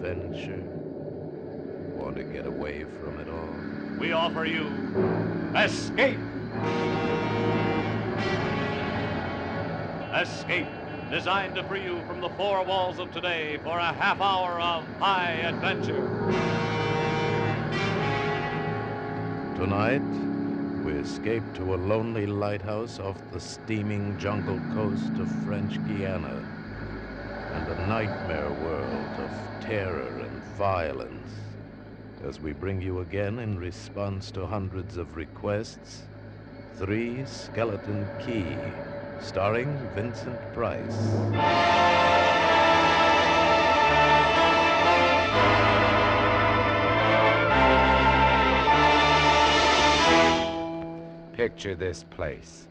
adventure? Want to get away from it all? We offer you Escape. Escape, designed to free you from the four walls of today for a half hour of high adventure. Tonight, we escape to a lonely lighthouse off the steaming jungle coast of French Guiana and a nightmare world of terror and violence as we bring you again, in response to hundreds of requests, Three Skeleton Key, starring Vincint Price. Picture this place.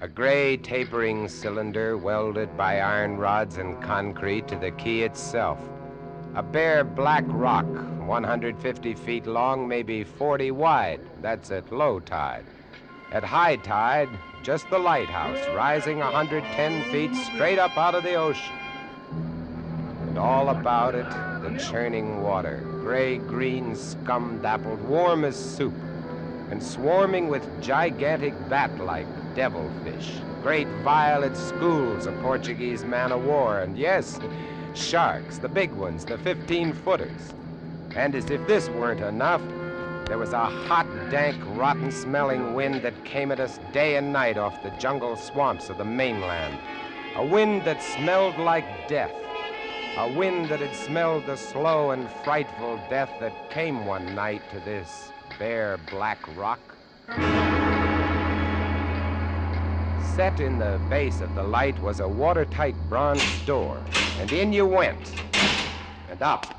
A gray tapering cylinder welded by iron rods and concrete to the key itself. A bare black rock, 150 feet long, maybe 40 wide. That's at low tide. At high tide, just the lighthouse, rising 110 feet straight up out of the ocean. And all about it, the churning water, gray-green, scum-dappled, warm as soup, and swarming with gigantic bat-like devilfish, great violet schools of Portuguese man-o'-war, and yes, sharks, the big ones, the 15-footers. And as if this weren't enough, there was a hot, dank, rotten-smelling wind that came at us day and night off the jungle swamps of the mainland. A wind that smelled like death. A wind that had smelled the slow and frightful death that came one night to this bare black rock. Set in the base of the light was a watertight bronze door, and in you went, and up.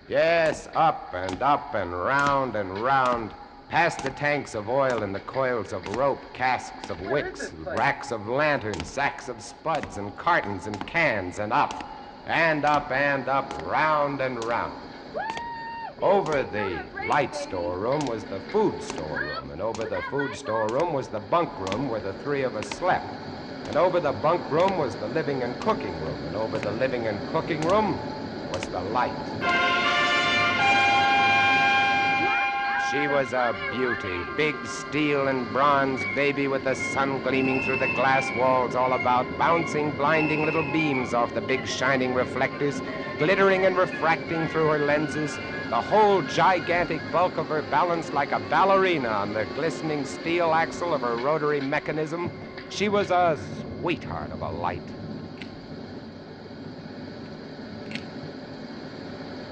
Yes, up and round, past the tanks of oil and the coils of rope, casks of wicks, racks of lanterns, sacks of spuds and cartons and cans, and up, and up, and up, round and round. Over the light storeroom was the food storeroom, and over the food storeroom was the bunk room where the three of us slept. And over the bunk room was the living and cooking room, and over the living and cooking room was the light. She was a beauty, big steel and bronze baby with the sun gleaming through the glass walls all about, bouncing blinding little beams off the big shining reflectors, glittering and refracting through her lenses, the whole gigantic bulk of her balanced like a ballerina on the glistening steel axle of her rotary mechanism. She was a sweetheart of a light.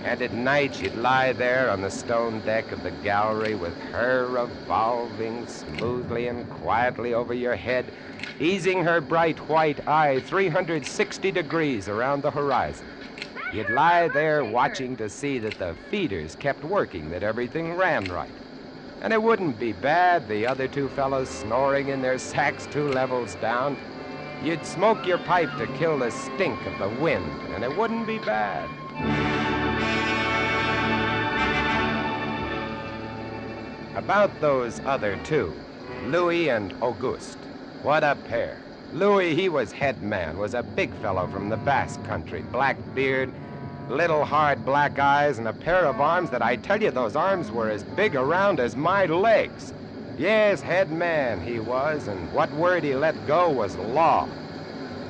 And at night, she'd lie there on the stone deck of the gallery with her revolving smoothly and quietly over your head, easing her bright white eye 360 degrees around the horizon. You'd lie there watching to see that the feeders kept working, that everything ran right. And it wouldn't be bad, the other two fellows snoring in their sacks 2 levels down. You'd smoke your pipe to kill the stink of the wind, and it wouldn't be bad. About those other two, Louis and Auguste. What a pair. Louis, he was head man, was a big fellow from the Basque country, black beard, little hard black eyes, and a pair of arms that I tell you, those arms were as big around as my legs. Yes, head man he was, and what word he let go was law.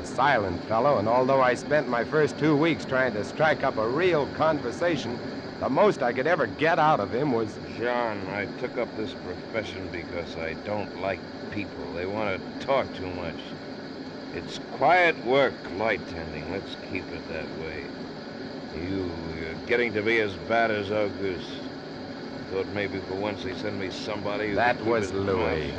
A silent fellow, and although I spent my first 2 weeks trying to strike up a real conversation, the most I could ever get out of him was... John, I took up this profession because I don't like people. They want to talk too much. It's quiet work, light tending. Let's keep it that way. You're getting to be as bad as Auguste. I thought maybe for once they'd send me somebody who... That was Louis.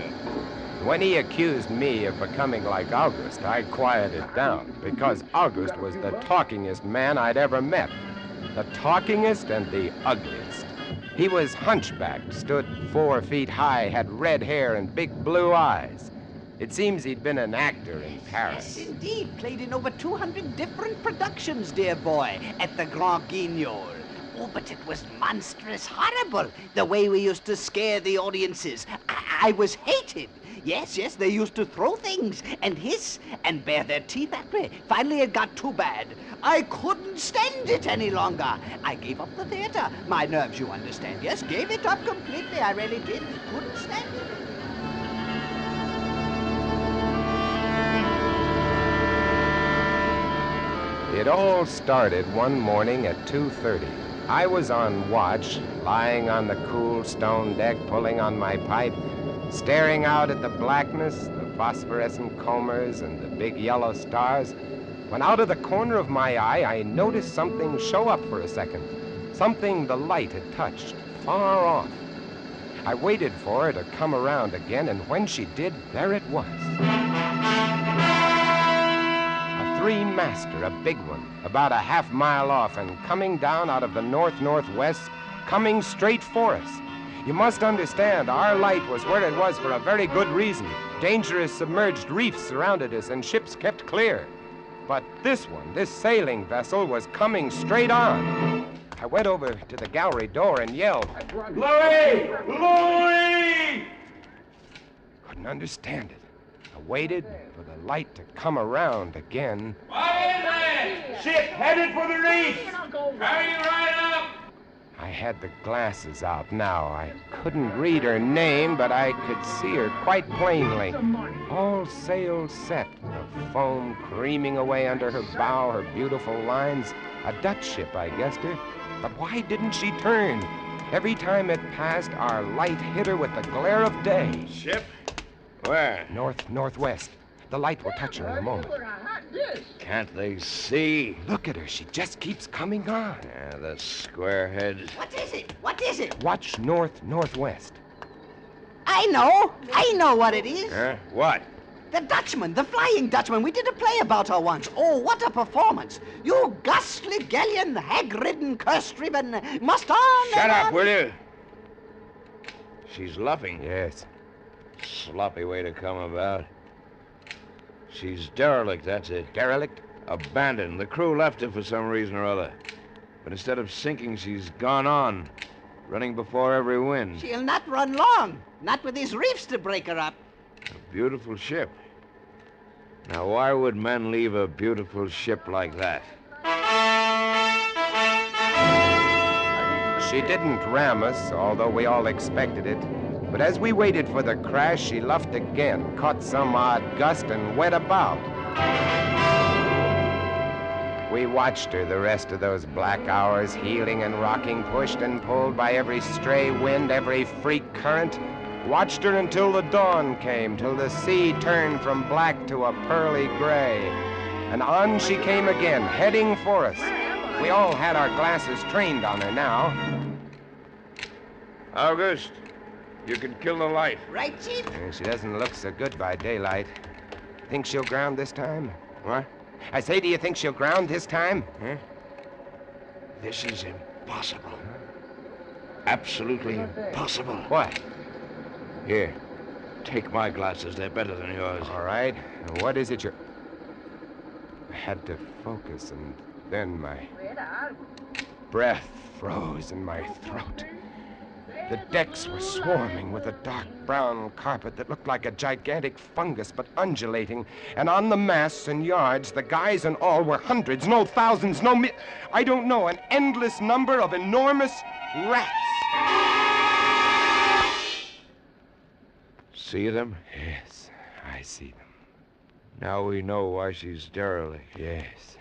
When he accused me of becoming like Auguste, I quieted down, because Auguste was the talkingest man I'd ever met. The talkingest and the ugliest. He was hunchbacked, stood 4 feet high, had red hair and big blue eyes. It seems he'd been an actor in Paris. Yes, indeed. Played in over 200 different productions, dear boy, at the Grand Guignol. Oh, but it was monstrous horrible, the way we used to scare the audiences. I was hated. Yes, they used to throw things and hiss and bare their teeth at me. Finally, it got too bad. I couldn't stand it any longer. I gave up the theater. My nerves, you understand. Yes, gave it up completely. I really did. Couldn't stand it. It all started one morning at 2:30. I was on watch, lying on the cool stone deck, pulling on my pipe, staring out at the blackness, the phosphorescent combers, and the big yellow stars, when out of the corner of my eye, I noticed something show up for a second. Something the light had touched, far off. I waited for her to come around again, and when she did, there it was. Three-master, a big one, about a half-mile off and coming down out of the north-northwest, coming straight for us. You must understand, our light was where it was for a very good reason. Dangerous submerged reefs surrounded us and ships kept clear. But this one, this sailing vessel, was coming straight on. I went over to the gallery door and yelled, "Louis! Louis!" Couldn't understand it. I waited for the light to come around again. What is it? Ship headed for the reef! Hurry right up! I had the glasses out now. I couldn't read her name, but I could see her quite plainly. All sails set, the foam creaming away under her bow, her beautiful lines. A Dutch ship, I guessed her. But why didn't she turn? Every time it passed, our light hit her with the glare of day. Ship? Where? North-northwest. The light will touch her in a moment. Can't they see? Look at her. She just keeps coming on. Yeah, the squarehead. What is it? What is it? Watch north-northwest. I know what it is. Huh? What? The Dutchman, the Flying Dutchman. We did a play about her once. Oh, what a performance. You ghastly galleon, hag-ridden, curse-driven, must on. Shut up, will you? She's luffing. Yes. Sloppy way to come about. She's derelict, that's it. Derelict? Abandoned. The crew left her for some reason or other. But instead of sinking, she's gone on, running before every wind. She'll not run long. Not with these reefs to break her up. A beautiful ship. Now, why would men leave a beautiful ship like that? She didn't ram us, although we all expected it. But as we waited for the crash, she luffed again, caught some odd gust, and went about. We watched her the rest of those black hours, heeling and rocking, pushed and pulled by every stray wind, every freak current. Watched her until the dawn came, till the sea turned from black to a pearly gray. And on she came again, heading for us. We all had our glasses trained on her now. August, you can kill the light. Right, Chief? She doesn't look so good by daylight. Think she'll ground this time? What? I say, do you think she'll ground this time? Huh? This is impossible. Absolutely impossible. What? Here, take my glasses. They're better than yours. All right. What is it you're... I had to focus, and then my breath froze in my throat. The decks were swarming with a dark brown carpet that looked like a gigantic fungus, but undulating. And on the masts and yards, the guys and all were hundreds, no thousands, I don't know, an endless number of enormous rats. See them? Yes, I see them. Now we know why she's derelict. Yes,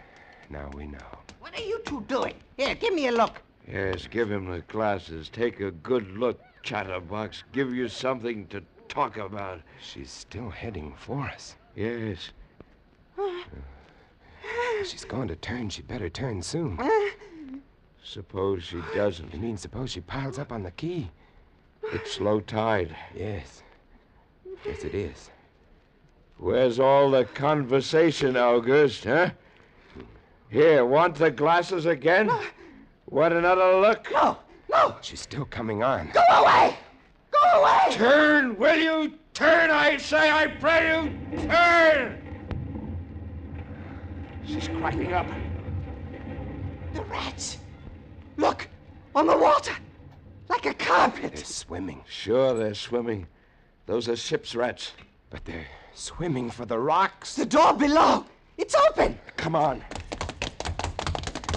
now we know. What are you two doing? Here, give me a look. Yes, give him the glasses. Take a good look, chatterbox. Give you something to talk about. She's still heading for us. Yes. She's going to turn. She better turn soon. Suppose she doesn't. You mean suppose she piles up on the quay? It's low tide. Yes. Yes, it is. Where's all the conversation, August, huh? Here, want the glasses again? Want another look? No. She's still coming on. Go away! Go away! Turn, will you? Turn, I say, I pray you, turn! She's cracking up. The rats. Look, on the water. Like a carpet. They're swimming. Sure, they're swimming. Those are ship's rats. But they're swimming for the rocks. The door below! It's open! Come on.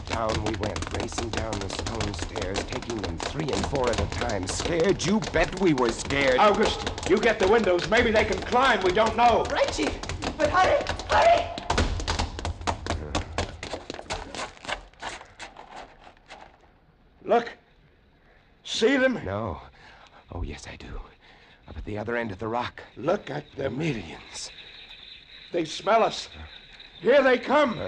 Down we went, racing down the stone stairs, taking them 3 and 4 at a time. Scared? You bet we were scared. August, you get the windows. Maybe they can climb. We don't know. Right, Chief. But hurry! Hurry! Look. See them? No. Oh, yes, I do. Up at the other end of the rock. Look at them. Millions. They smell us. Here they come.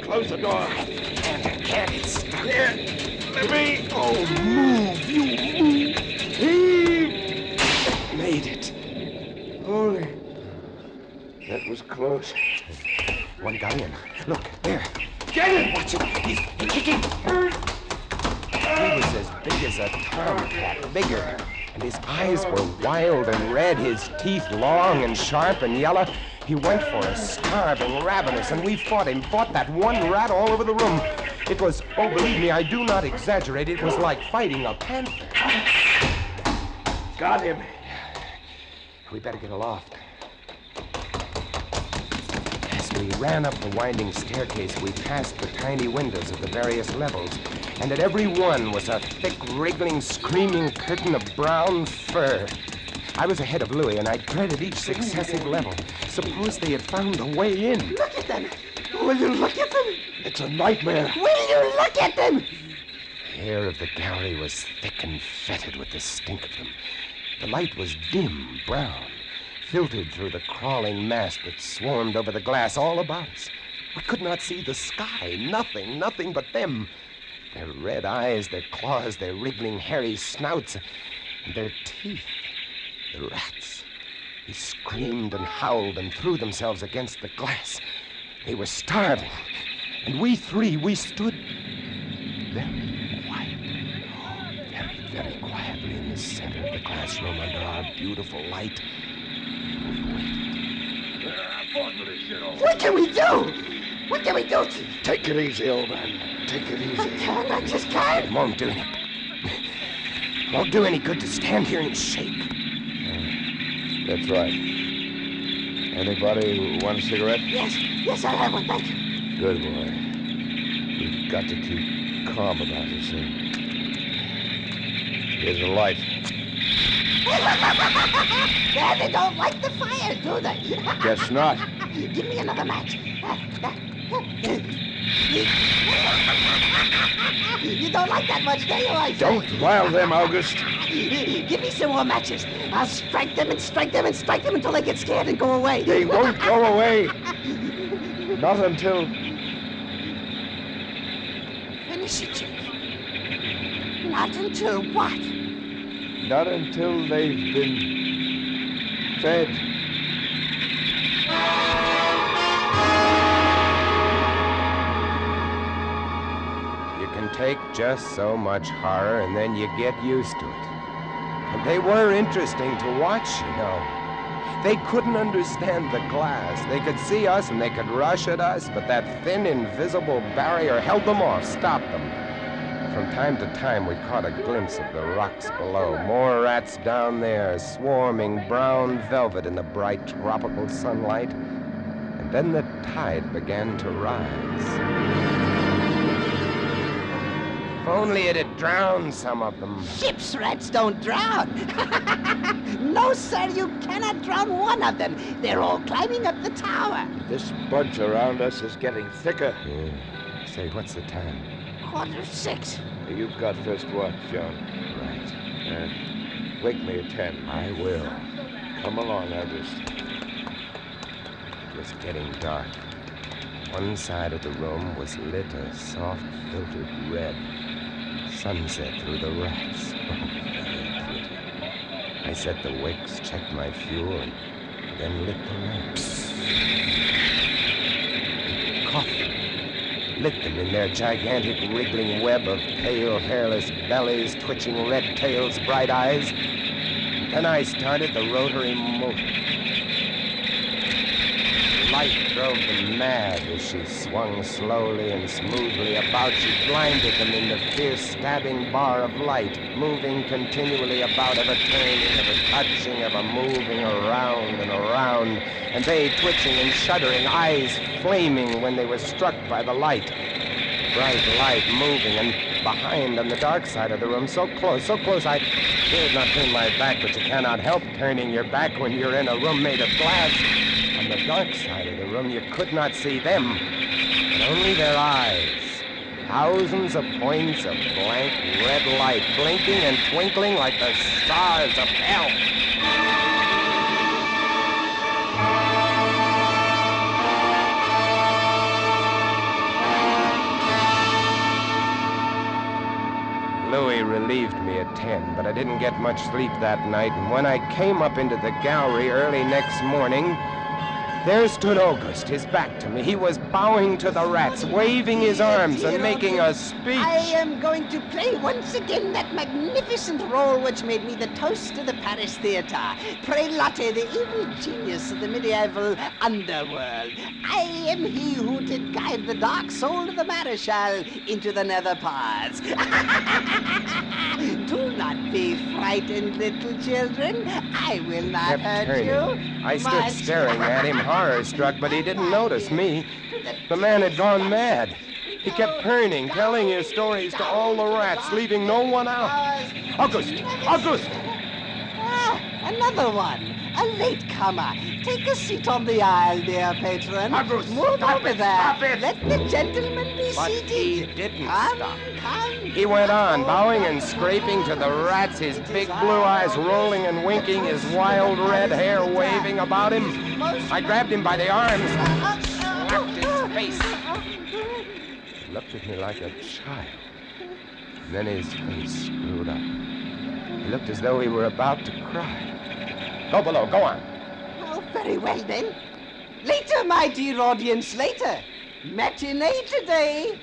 Close the door. Can't. It's stuck. Here. Let me. Oh, move. You move. Heave. Made it. Holy. That was close. One got in. Look, there. Get it! Watch him. He's kicking. He was as big as a tomcat, bigger. And his eyes were wild and red, his teeth long and sharp and yellow. He went for us, starving, ravenous, and we fought him, fought that one rat all over the room. It was, oh, believe me, I do not exaggerate, it was like fighting a panther. Got him. We better get aloft. As we ran up the winding staircase, we passed the tiny windows of the various levels, and at every one was a thick, wriggling, screaming curtain of brown fur. I was ahead of Louis, and I dreaded each successive level. Suppose they had found a way in. Look at them! Will you look at them? It's a nightmare. Will you look at them? The air of the gallery was thick and fetid with the stink of them. The light was dim, brown, filtered through the crawling mass that swarmed over the glass all about us. We could not see the sky. Nothing but them. Their red eyes, their claws, their wriggling, hairy snouts, and their teeth. The rats. They screamed and howled and threw themselves against the glass. They were starving. And we 3, we stood very quiet. Very quietly in the center of the classroom under our beautiful light. What can we do? What can we do, Chief? Take it easy, old man. Take it easy. I just can't. It won't do any. Won't do any good to stand here and shake. That's right. Anybody want a cigarette? Yes, I'll have one, thank you. Good boy. We've got to keep calm about this thing. Here's a light. They don't like the fire, do they? Guess not. Give me another match. You don't like that much, do you? I say? Don't rile them, August. Give me some more matches. I'll strike them and strike them and strike them until they get scared and go away. They won't go away. Not until... Finish it, Chief. Not until what? Not until they've been fed. You can take just so much horror, and then you get used to it. And they were interesting to watch, you know. They couldn't understand the glass. They could see us and they could rush at us, but that thin, invisible barrier held them off, stopped them. From time to time, we caught a glimpse of the rocks below. More rats down there, swarming brown velvet in the bright tropical sunlight. And then the tide began to rise. If only it had drowned some of them. Ship's rats don't drown. No, sir, you cannot drown one of them. They're all climbing up the tower. This bunch around us is getting thicker. Yeah. Say, what's the time? 6:15. You've got first watch, John. Right. Wake me at 10. I will. Come along, August. It was getting dark. One side of the room was lit a soft, filtered red. Sunset through the rats. Oh, very pretty. I set the wicks, checked my fuel, and then lit the lamps. Coffee. Lit them in their gigantic wriggling web of pale, hairless bellies, twitching red tails, bright eyes. Then I started the rotary motor. light drove them mad as she swung slowly and smoothly about. She blinded them in the fierce stabbing bar of light, moving continually about, ever turning, ever touching, ever moving around and around, and they twitching and shuddering, eyes flaming when they were struck by the light. Bright light moving, and behind on the dark side of the room, so close, I dared not turn my back, but you cannot help turning your back when you're in a room made of glass. On the dark side of the room, you could not see them, but only their eyes. Thousands of points of blank red light, blinking and twinkling like the stars of hell. Louis relieved me at 10, but I didn't get much sleep that night, and when I came up into the gallery early next morning, there stood August, his back to me. He was bowing to the rats, waving his arms and making a speech. I am going to play once again that magnificent role which made me the toast of the Paris theater. Prelate, the evil genius of the medieval underworld. I am he who did guide the dark soul of the Marechal into the nether parts. Do not be frightened, little children. I will not hurt you. I stood staring at him, horror-struck, but he didn't notice me. The man had gone mad. He kept turning, telling his stories to all the rats, leaving no one out. August! August! Ah, another one. A latecomer. Take a seat on the aisle, dear patron. August, move stop over it, there. stop it. Let the gentleman be But seated. he didn't come, stop. Come. He went on, bowing and scraping to the rats, his big blue eyes rolling and winking, his wild red hair waving about him. I grabbed him by the arms, slapped his face. He looked at me like a child. And then his face screwed up. He looked as though he were about to cry. Go below, go on. Oh, very well then. Later, my dear audience, later. Matinee today.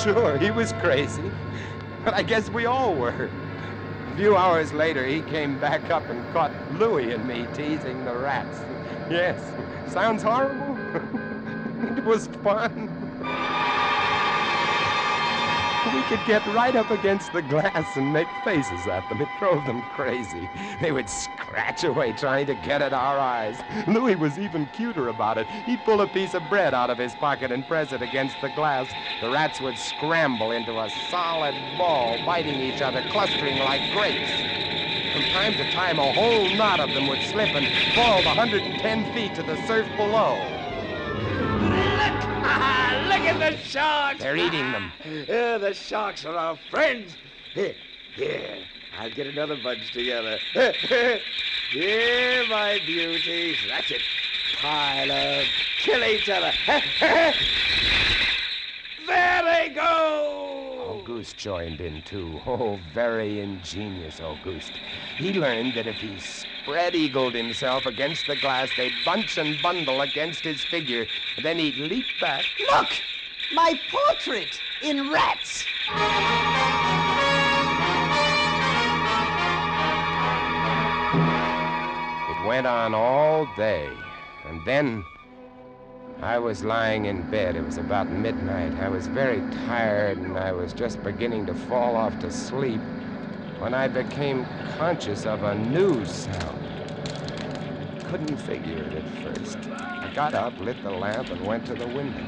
Sure, he was crazy. But I guess we all were. A few hours later, he came back up and caught Louis and me teasing the rats. Yes, sounds horrible. It was fun. We could get right up against the glass and make faces at them. It drove them crazy. They would scratch away trying to get at our eyes. Louis was even cuter about it. He'd pull a piece of bread out of his pocket and press it against the glass. The rats would scramble into a solid ball, biting each other, clustering like grapes. From time to time, a whole knot of them would slip and fall 110 feet to the surf below. Look at the sharks! They're eating them. The sharks are our friends. Here, I'll get another bunch together. Here, my beauties. That's it. Pile up. Kill each other. There they go! Auguste joined in, too. Oh, very ingenious Auguste. He learned that if he spread-eagled himself against the glass, they'd bunch and bundle against his figure. Then he'd leap back. Look! My portrait in rats. It went on all day, and then I was lying in bed. It was about midnight. I was very tired, and I was just beginning to fall off to sleep when I became conscious of a new sound. Couldn't figure it at first. I got up, lit the lamp, and went to the window.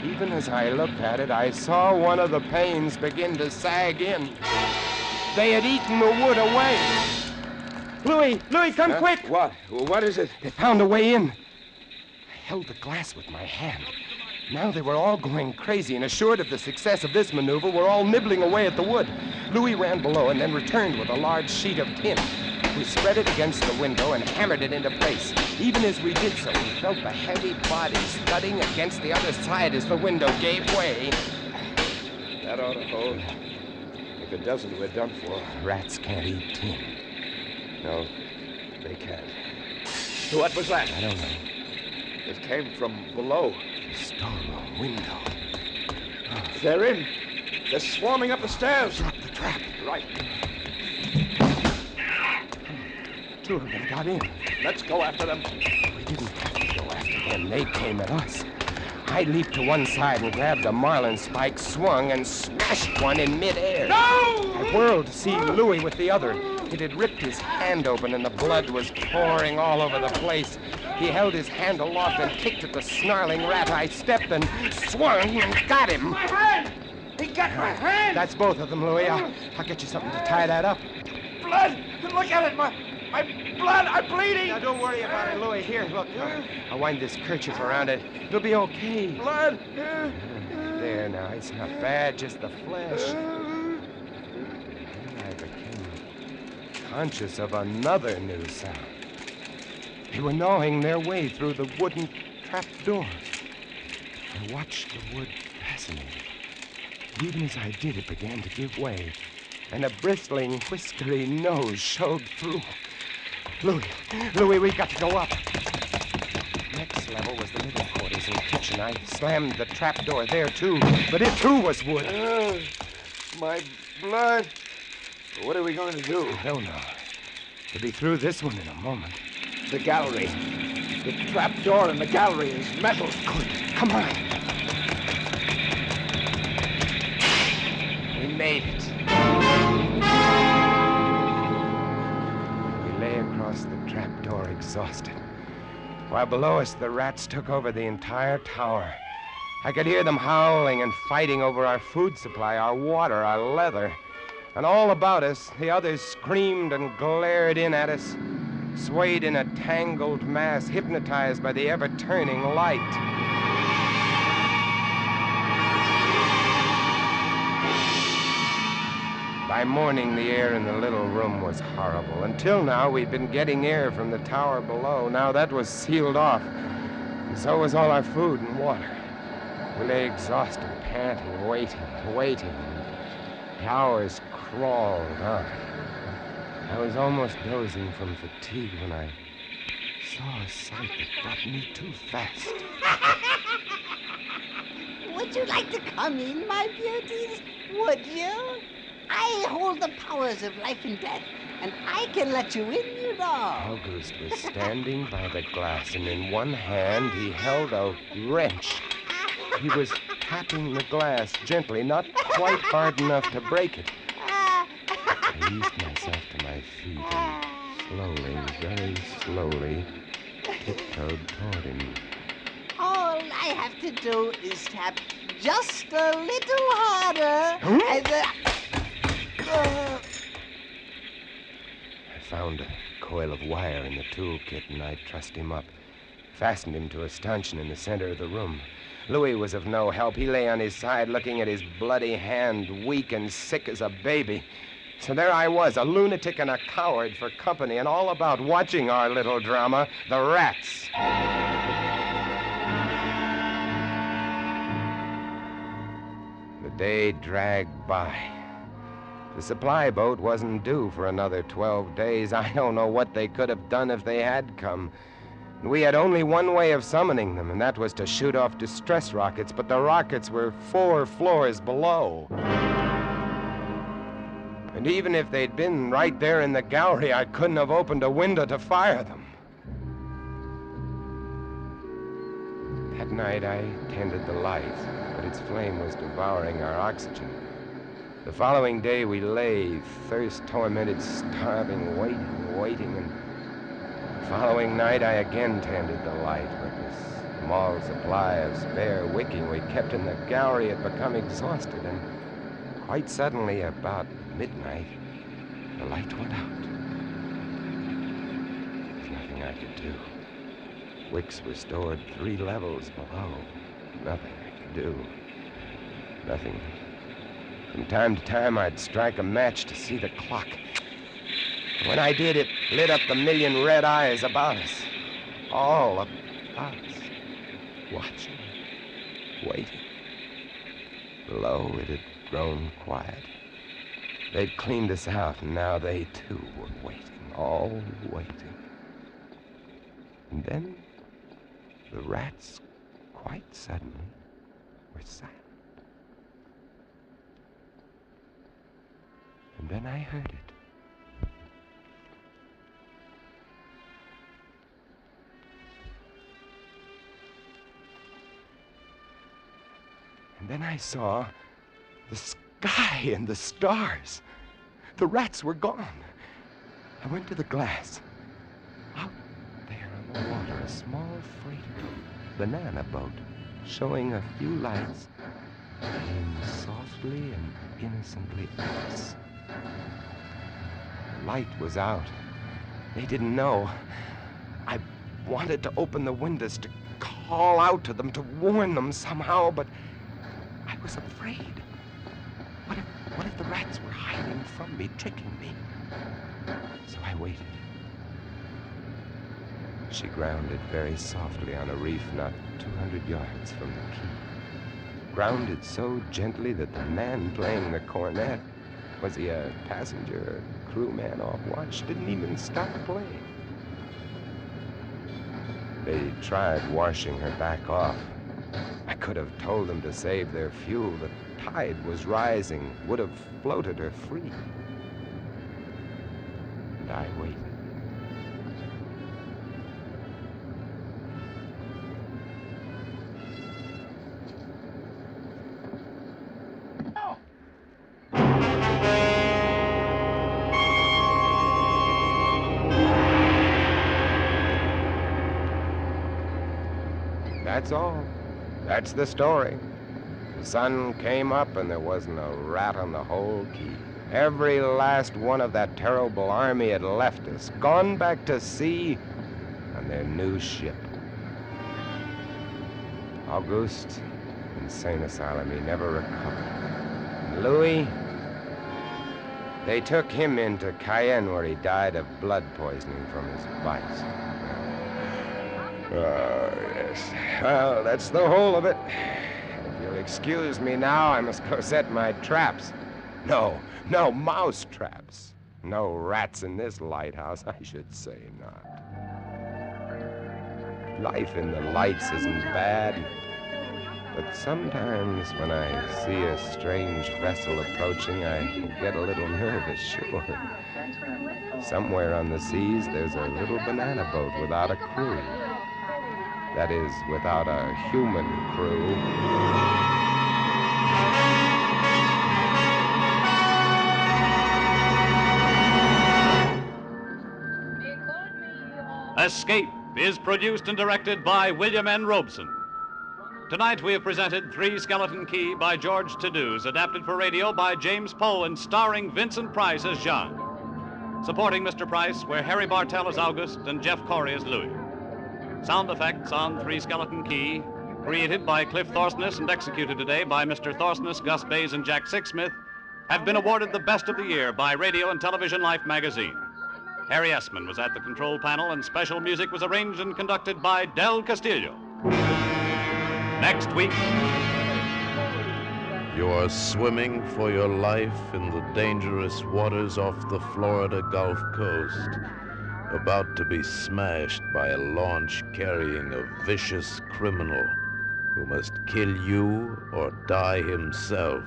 Even as I looked at it, I saw one of the panes begin to sag in. They had eaten the wood away. Louis, come quick! What? What is it? They found a way in. I held the glass with my hand. Now they were all going crazy, and assured of the success of this maneuver, were all nibbling away at the wood. Louis ran below and then returned with a large sheet of tin. We spread it against the window and hammered it into place. Even as we did so, we felt the heavy bodies thudding against the other side as the window gave way. That ought to hold. If it doesn't, we're done for. Rats can't eat tin. No, they can't. What was that? I don't know. It came from below. The storeroom window. They're in. They're swarming up the stairs. Drop the trap. Right. two of them got in. Let's go after them. We didn't have to go after them. They came at us. I leaped to one side and grabbed a marlin spike, swung, and smashed one in midair. No! I whirled to see Louis with the other. It had ripped his hand open, and the blood was pouring all over the place. He held his hand aloft and kicked at the snarling rat. I stepped and swung and got him. My hand! He got my hand! That's both of them, Louis. I'll get you something to tie that up. Blood! Look at it! My blood! I'm bleeding! Now, don't worry about it, Louis. Here, look. I'll wind this kerchief around it. It'll be okay. Blood! There, now. It's not bad, just the flesh. Then I became conscious of another new sound. They were gnawing their way through the wooden trap door. I watched the wood fascinated. Even as I did, it began to give way, and a bristling, whiskery nose showed through. Louis, we've got to go up. Next level was the living quarters and kitchen. I slammed the trap door there, too, but it, too, was wood. My blood. What are we going to do? I don't know. We'll be through this one in a moment. The gallery. The trap door in the gallery is metal. Good. Come on. We made it. We lay across the trap door, exhausted, while below us the rats took over the entire tower. I could hear them howling and fighting over our food supply, our water, our leather. And all about us, the others screamed and glared in at us, swayed in a tangled mass, hypnotized by the ever-turning light. By morning, the air in the little room was horrible. Until now, we'd been getting air from the tower below. Now that was sealed off, and so was all our food and water. We lay exhausted, panting, waiting. The hours crawled on. I was almost dozing from fatigue when I saw a sight that brought me too fast. Would you like to come in, my beauties? Would you? I hold the powers of life and death, and I can let you in, you know. August was standing by the glass, and in one hand he held a wrench. He was tapping the glass gently, not quite hard enough to break it. I eased myself to my feet and slowly, very slowly, tiptoed toward him. All I have to do is tap just a little harder, and I found a coil of wire in the toolkit, and I trussed him up, fastened him to a stanchion in the center of the room. Louis was of no help. He lay on his side, looking at his bloody hand, weak and sick as a baby. So there I was, a lunatic and a coward for company, and all about watching our little drama, the rats. The day dragged by. The supply boat wasn't due for another 12 days. I don't know what they could have done if they had come. We had only one way of summoning them, and that was to shoot off distress rockets, but the rockets were 4 floors below. And even if they'd been right there in the gallery, I couldn't have opened a window to fire them. That night, I tended the light, but its flame was devouring our oxygen. The following day, we lay, thirst-tormented, starving, waiting, and the following night, I again tended the light, but the small supply of spare wicking we kept in the gallery had become exhausted, and quite suddenly, about midnight, the light went out. There's nothing I could do. Wicks were stored 3 levels below. Nothing I could do. Nothing. From time to time, I'd strike a match to see the clock. When I did, it lit up the million red eyes about us. All about us. Watching. Waiting. Below, it had grown quiet. They'd cleaned us out, and now they, too, were waiting. All waiting. And then, the rats, quite suddenly, were silent. And then I heard it. And then I saw the sky and the stars. The rats were gone. I went to the glass. Out there on the water, a small freighter, banana boat, showing a few lights, came softly and innocently at us. The light was out. They didn't know. I wanted to open the windows to call out to them, to warn them somehow, but I was afraid. What if the rats were hiding from me, tricking me? So I waited. She grounded very softly on a reef not 200 yards from the quay. Grounded so gently that the man playing the cornet, was he a passenger, a crewman off watch, didn't even stop playing. They tried washing her back off. I could have told them to save their fuel. The tide was rising, would have floated her free. And I waited. That's all. That's the story. The sun came up and there wasn't a rat on the whole quay. Every last one of that terrible army had left us, gone back to sea on their new ship. Auguste, insane asylum, he never recovered. And Louis, they took him into Cayenne where he died of blood poisoning from his bites. Oh, yes. Well, that's the whole of it. If you'll excuse me now, I must go set my traps. No mouse traps. No rats in this lighthouse, I should say not. Life in the lights isn't bad, but sometimes when I see a strange vessel approaching, I get a little nervous, sure. Somewhere on the seas, there's a little banana boat without a crew. That is, without a human crew. Escape is produced and directed by William N. Robeson. Tonight we have presented Three Skeleton Key by George Tadouse, adapted for radio by James Poe and starring Vincint Price as John. Supporting Mr. Price were Harry Bartell as August and Jeff Corey as Louis. Sound effects on Three Skeleton Key, created by Cliff Thorsness and executed today by Mr. Thorsness, Gus Bays, and Jack Sixsmith, have been awarded the Best of the Year by Radio and Television Life magazine. Harry Essman was at the control panel, and special music was arranged and conducted by Del Castillo. Next week, you are swimming for your life in the dangerous waters off the Florida Gulf Coast, about to be smashed by a launch carrying a vicious criminal who must kill you or die himself.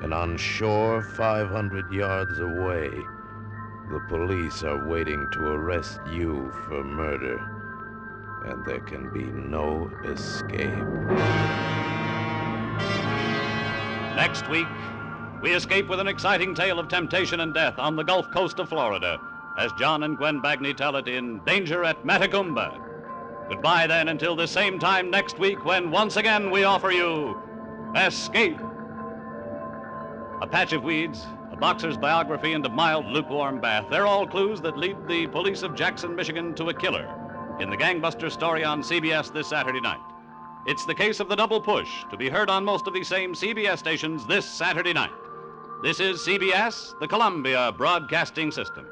And on shore, 500 yards away, the police are waiting to arrest you for murder, and there can be no escape. Next week, we escape with an exciting tale of temptation and death on the Gulf Coast of Florida, as John and Gwen Bagney tell it in Danger at Matagumba. Goodbye then until the same time next week, when once again we offer you Escape. A patch of weeds, a boxer's biography, and a mild, lukewarm bath. They're all clues that lead the police of Jackson, Michigan to a killer in the gangbuster story on CBS this Saturday night. It's the case of the double push, to be heard on most of these same CBS stations this Saturday night. This is CBS, the Columbia Broadcasting System.